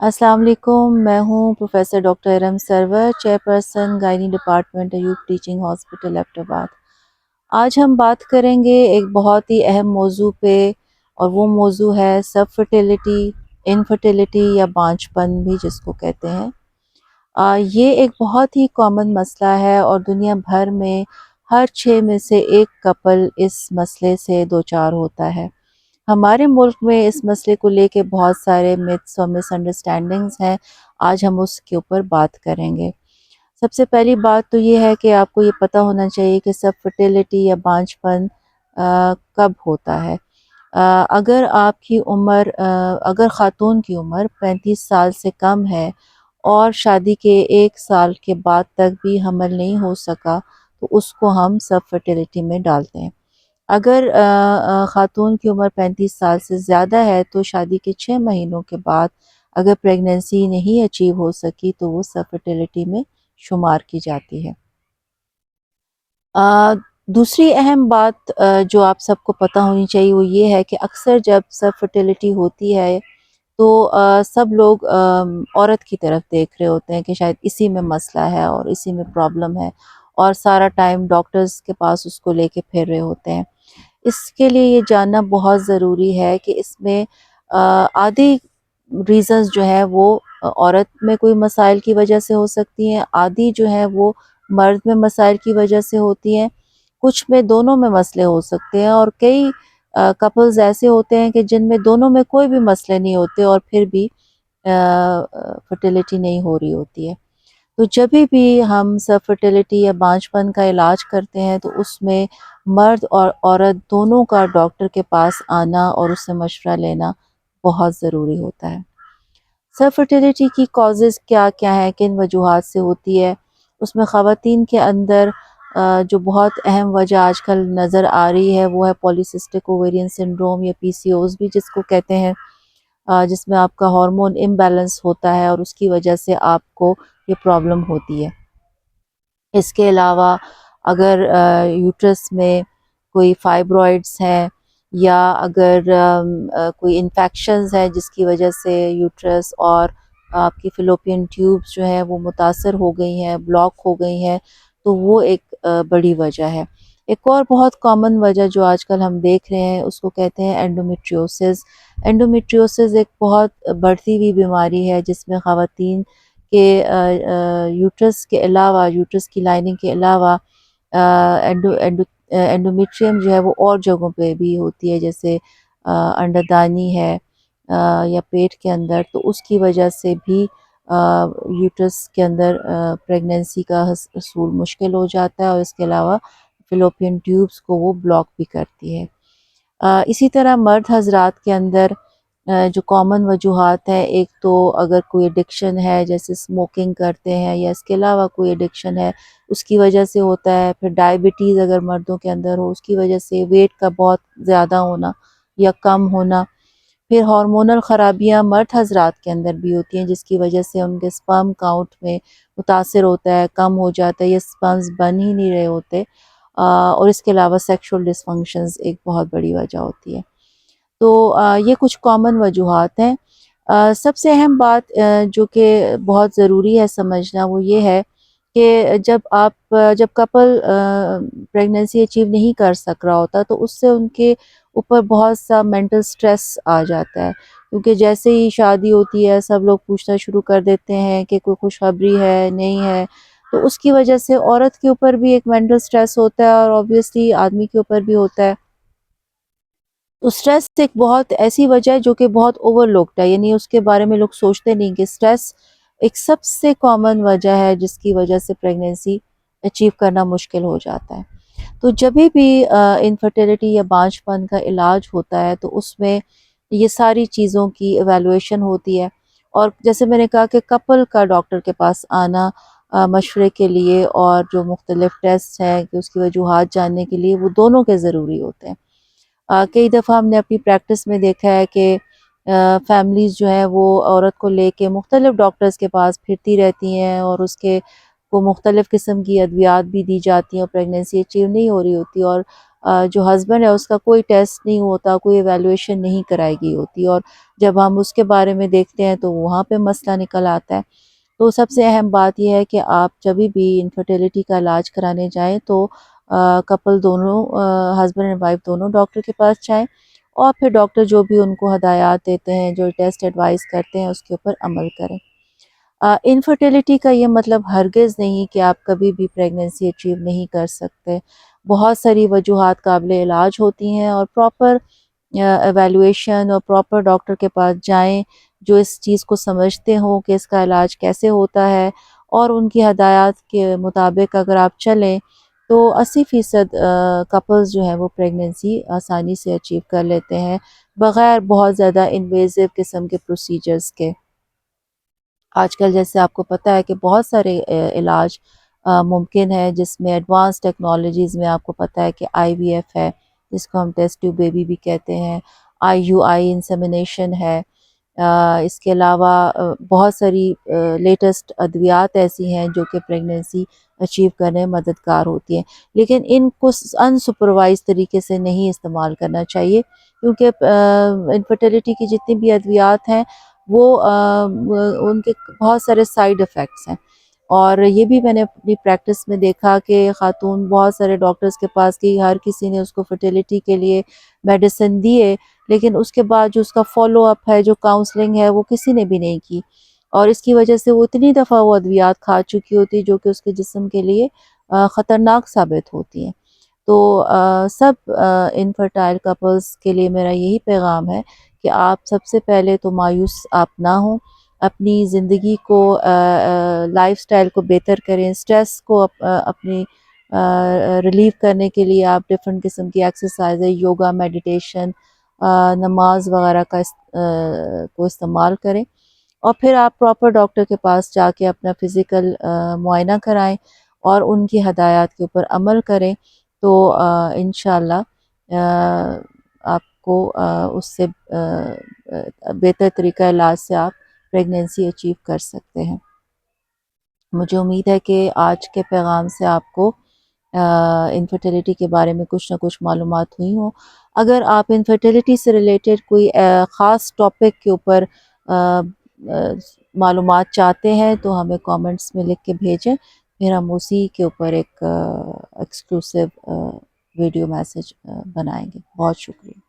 السلام علیکم، میں ہوں professor doctor Iram Sarwar, chairperson gynae department Ayub teaching hospital Abbott. آج ہم بات کریں گے ایک بہت ہی اہم موضوع پہ، اور وہ موضوع ہے سب فرٹیلیٹی، انفرٹیلیٹی یا بانجھ پن بھی جس کو کہتے ہیں۔ یہ ایک بہت ہی کامن مسئلہ ہے اور دنیا بھر میں ہر 6 میں سے ایک کپل اس مسئلے سے دوچار ہوتا ہے۔ ہمارے ملک میں اس مسئلے کو لے کے بہت سارے متس اور مس انڈرسٹینڈنگز ہیں۔ آج ہم اس کے اوپر بات کریں گے۔ سب سے پہلی بات تو یہ ہے کہ آپ کو یہ پتہ ہونا چاہیے کہ سب فرٹیلیٹی یا بانجھ پن کب ہوتا ہے۔ اگر آپ کی عمر اگر خاتون کی عمر 35 سال سے کم ہے اور شادی کے 1 سال کے بعد تک بھی حمل نہیں ہو سکا تو اس کو ہم سب فرٹیلیٹی میں ڈالتے ہیں۔ اگر خاتون کی عمر 35 سال سے زیادہ ہے تو شادی کے 6 مہینوں کے بعد اگر پریگننسی نہیں اچیو ہو سکی تو وہ سب فرٹیلیٹی میں شمار کی جاتی ہے۔ دوسری اہم بات جو آپ سب کو پتہ ہونی چاہیے وہ یہ ہے کہ اکثر جب سب فرٹیلیٹی ہوتی ہے تو سب لوگ عورت کی طرف دیکھ رہے ہوتے ہیں کہ شاید اسی میں مسئلہ ہے اور اسی میں پرابلم ہے، اور سارا ٹائم ڈاکٹرز کے پاس اس کو لے کے پھر رہے ہوتے ہیں۔ اس کے لیے یہ جاننا بہت ضروری ہے کہ اس میں آدھی ریزنز جو ہیں وہ عورت میں کوئی مسائل کی وجہ سے ہو سکتی ہیں، آدھی جو ہیں وہ مرد میں مسائل کی وجہ سے ہوتی ہیں، کچھ میں دونوں میں مسئلے ہو سکتے ہیں، اور کئی کپلز ایسے ہوتے ہیں کہ جن میں دونوں میں کوئی بھی مسئلے نہیں ہوتے اور پھر بھی فرٹیلیٹی نہیں ہو رہی ہوتی ہے۔ تو جب بھی ہم سب فرٹیلیٹی یا بانجھ پن کا علاج کرتے ہیں تو اس میں مرد اور عورت دونوں کا ڈاکٹر کے پاس آنا اور اس سے مشورہ لینا بہت ضروری ہوتا ہے۔ سب فرٹیلیٹی کی کازز کیا کیا ہیں، کن وجوہات سے ہوتی ہے؟ اس میں خواتین کے اندر جو بہت اہم وجہ آج کل نظر آ رہی ہے وہ ہے پولیسسٹک اوویرین سنڈروم یا PCOS بھی جس کو کہتے ہیں، جس میں آپ کا ہارمون امبیلنس ہوتا ہے اور اس کی وجہ سے آپ کو یہ پرابلم ہوتی ہے۔ اس کے علاوہ اگر یوٹرس میں کوئی فائبرائڈز ہیں یا اگر کوئی انفیکشنز ہیں جس کی وجہ سے یوٹرس اور آپ کی فیلوپین ٹیوبز جو ہیں وہ متاثر ہو گئی ہیں، بلاک ہو گئی ہیں، تو وہ ایک بڑی وجہ ہے۔ ایک اور بہت کامن وجہ جو آج کل ہم دیکھ رہے ہیں اس کو کہتے ہیں اینڈومیٹریوسس۔ اینڈومیٹریوسس ایک بہت بڑھتی ہوئی بیماری ہے جس میں خواتین کے یوٹرس کے علاوہ، یوٹرس کی لائننگ کے علاوہ اینڈومیٹریم جو ہے وہ اور جگہوں پہ بھی ہوتی ہے، جیسے انڈردانی ہے یا پیٹ کے اندر، تو اس کی وجہ سے بھی یوٹرس کے اندر پریگننسی کا حصول مشکل ہو جاتا ہے، اور اس کے علاوہ فیلوپین ٹیوبز کو وہ بلاک بھی کرتی ہے۔ اسی طرح مرد حضرات کے اندر جو کامن وجوہات ہیں، ایک تو اگر کوئی ایڈکشن ہے جیسے اسموکنگ کرتے ہیں یا اس کے علاوہ کوئی ایڈکشن ہے اس کی وجہ سے ہوتا ہے، پھر ڈائبٹیز اگر مردوں کے اندر ہو اس کی وجہ سے، ویٹ کا بہت زیادہ ہونا یا کم ہونا، پھر ہارمونل خرابیاں مرد حضرات کے اندر بھی ہوتی ہیں جس کی وجہ سے ان کے سپرم کاؤنٹ میں متاثر ہوتا ہے، کم ہو جاتا ہے، یہ سپرمز بن ہی نہیں رہے ہوتے، اور اس کے علاوہ سیکشول ڈسفنکشنز ایک بہت بڑی وجہ ہوتی ہے۔ تو یہ کچھ کامن وجوہات ہیں۔ سب سے اہم بات جو کہ بہت ضروری ہے سمجھنا وہ یہ ہے کہ جب کپل پریگننسی اچیو نہیں کر سک رہا ہوتا تو اس سے ان کے اوپر بہت سا مینٹل سٹریس آ جاتا ہے، کیونکہ جیسے ہی شادی ہوتی ہے سب لوگ پوچھنا شروع کر دیتے ہیں کہ کوئی خوشخبری ہے نہیں ہے، تو اس کی وجہ سے عورت کے اوپر بھی ایک مینٹل سٹریس ہوتا ہے اور اوبویسلی آدمی کے اوپر بھی ہوتا ہے۔ تو سٹریس ایک بہت ایسی وجہ ہے جو کہ بہت اوور لوکڈ ہے، یعنی اس کے بارے میں لوگ سوچتے نہیں کہ سٹریس ایک سب سے کامن وجہ ہے جس کی وجہ سے پریگننسی اچیو کرنا مشکل ہو جاتا ہے۔ تو جب بھی انفرٹیلیٹی یا بانجھ پن کا علاج ہوتا ہے تو اس میں یہ ساری چیزوں کی ایویلویشن ہوتی ہے، اور جیسے میں نے کہا کہ کپل کا ڈاکٹر کے پاس آنا مشورے کے لیے اور جو مختلف ٹیسٹ ہیں کہ اس کی وجوہات جاننے کے لیے وہ دونوں کے ضروری ہوتے ہیں۔ کئی دفعہ ہم نے اپنی پریکٹس میں دیکھا ہے کہ فیملیز جو ہیں وہ عورت کو لے کے مختلف ڈاکٹرز کے پاس پھرتی رہتی ہیں اور اس کے کو مختلف قسم کی ادویات بھی دی جاتی ہیں اور پریگننسی اچیو نہیں ہو رہی ہوتی، اور جو ہسبینڈ ہے اس کا کوئی ٹیسٹ نہیں ہوتا، کوئی ایویلویشن نہیں کرائی گئی ہوتی، اور جب ہم اس کے بارے میں دیکھتے ہیں تو وہاں پہ مسئلہ نکل آتا ہے۔ تو سب سے اہم بات یہ ہے کہ آپ جب بھی انفرٹیلیٹی کا علاج کرانے جائیں تو کپل دونوں، ہسبینڈ اینڈ وائف دونوں ڈاکٹر کے پاس جائیں، اور پھر ڈاکٹر جو بھی ان کو ہدایات دیتے ہیں، جو ٹیسٹ ایڈوائز کرتے ہیں، اس کے اوپر عمل کریں۔ انفرٹیلیٹی کا یہ مطلب ہرگز نہیں کہ آپ کبھی بھی پریگننسی اچیو نہیں کر سکتے۔ بہت ساری وجوہات قابل علاج ہوتی ہیں، اور پراپر ایویلویشن اور پراپر ڈاکٹر کے پاس جائیں جو اس چیز کو سمجھتے ہوں کہ اس کا علاج کیسے ہوتا ہے، اور ان کی ہدایات کے مطابق اگر آپ چلیں تو 80% کپلز جو ہیں وہ پریگننسی آسانی سے اچیو کر لیتے ہیں، بغیر بہت زیادہ انویزو قسم کے پروسیجرز کے۔ آج کل جیسے آپ کو پتہ ہے کہ بہت سارے علاج ممکن ہے، جس میں ایڈوانس ٹیکنالوجیز میں آپ کو پتہ ہے کہ آئی وی ایف ہے، جس کو ہم ٹیسٹ ٹیوب بیبی بھی کہتے ہیں، آئی یو آئی انسیمینیشن ہے، اس کے علاوہ بہت ساری لیٹسٹ ادویات ایسی ہیں جو کہ پریگننسی اچیو کرنے میں مددگار ہوتی ہیں، لیکن ان کو انسپروائز طریقے سے نہیں استعمال کرنا چاہیے، کیونکہ انفرٹیلیٹی کی جتنی بھی ادویات ہیں وہ ان کے بہت سارے سائیڈ ایفیکٹس ہیں، اور یہ بھی میں نے اپنی پریکٹس میں دیکھا کہ خاتون بہت سارے ڈاکٹرز کے پاس گئی، ہر کسی نے اس کو فرٹیلیٹی کے لیے میڈیسن دیے، لیکن اس کے بعد جو اس کا فالو اپ ہے، جو کاؤنسلنگ ہے، وہ کسی نے بھی نہیں کی، اور اس کی وجہ سے وہ اتنی دفعہ وہ ادویات کھا چکی ہوتی جو کہ اس کے جسم کے لیے خطرناک ثابت ہوتی ہیں۔ تو سب انفرٹائل کپلز کے لیے میرا یہی پیغام ہے کہ آپ سب سے پہلے تو مایوس آپ نہ ہوں، اپنی زندگی کو لائف سٹائل کو بہتر کریں، سٹریس کو اپنی ریلیو کرنے کے لیے آپ ڈفرینٹ قسم کی ایکسرسائز، یوگا، میڈیٹیشن، نماز وغیرہ کو استعمال کریں، اور پھر آپ پراپر ڈاکٹر کے پاس جا کے اپنا فزیکل معائنہ کرائیں اور ان کی ہدایات کے اوپر عمل کریں، تو انشاءاللہ آپ کو اس سے بہتر طریقہ علاج سے آپ پریگننسی اچیو کر سکتے ہیں۔ مجھے امید ہے کہ آج کے پیغام سے آپ کو انفرٹیلیٹی کے بارے میں کچھ نہ کچھ معلومات ہوئی ہوں۔ اگر آپ انفرٹیلیٹی سے ریلیٹڈ کوئی خاص ٹاپک کے اوپر معلومات چاہتے ہیں تو ہمیں کامنٹس میں لکھ کے بھیجیں، پھر ہم اسی کے اوپر ایک ایکسکلوسیو ویڈیو میسج بنائیں گے۔ بہت شکریہ۔